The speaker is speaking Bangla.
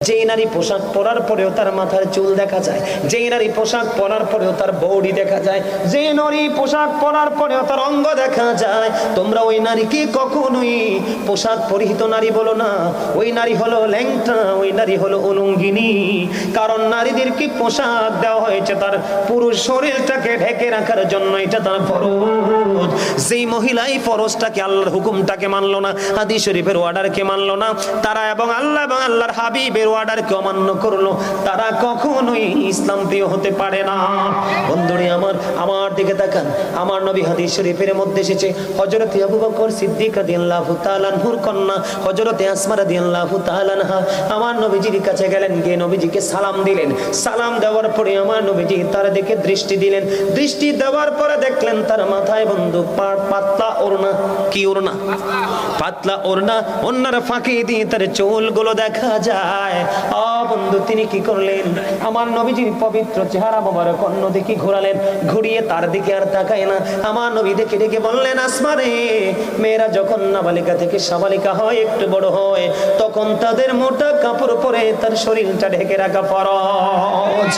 যেই নারী পোশাক পরার পরেও তার মাথার চুল দেখা যায়, যেই নারী পোশাক পরার পরেও তার বৌডি দেখা যায়, যে নারী পোশাক পরার পরেও তার অঙ্গ দেখা যায়, তোমরা ওই নারীকে কখনোই পোশাক পরিহিত নারী বলো না। ওই নারী হলো ল্যাংটা, ওই নারী হলো উলঙ্গিনী। কারণ নারীদেরকে পোশাক দেওয়া হয়েছে তার পুরুষ শরীরটাকে ঢেকে রাখার জন্য, এটা তার ফরজ। যেই মহিলা এই ফরজটাকে, আল্লাহর হুকুমটাকে মানলো না, হাদিস শরীফের অর্ডারকে মানলো না, তারা এবং আল্লাহর হাবিবের অর্ডারকে অমান্য করলো, তারা কখনোই ইসলাম প্রিয় হতে পারে না। বন্ধুরে আমার দিকে তাকান। আমার নবী হাদিস শরীফের মধ্যে এসেছে, হযরত আবু বকর সিদ্দিক রাদিয়াল্লাহু তাআলা আনহুর কন্যা হযরত আসমা রাদিয়াল্লাহু তাআলা আনহা আমার নবীজির কাছে গেলেন, গিয়ে নবীজিকে সালাম দিলেন। সালাম দেওয়ার পরে আমার নবীজি তার দিকে দৃষ্টি দিলেন। দৃষ্টি দেওয়ার পরে দেখলেন তার মাথায় বন্ধু পাতলা ওড়না। কি ওড়না? পাতলা ওড়না। ওড়নার ফাঁকি দিয়ে তার চুলগুলো দেখা যায়। বন্ধু তিনি কি করলেন? আমার নবীজির পবিত্র চেহারা মোবারক অন্যদিকে ঘোরালেন, ঘুরিয়ে তার দিকে আর তাকায় না। আমার নবী দেখে ডেকে বললেন, আসমা রে, মেয়েরা যখন নাবালিকা থেকে সাবালিকা হয়, একটু বড় হয়, তখন তাদের মোটা কাপড় পরে তার শরীরটা ঢেকে রাখা ফরজ।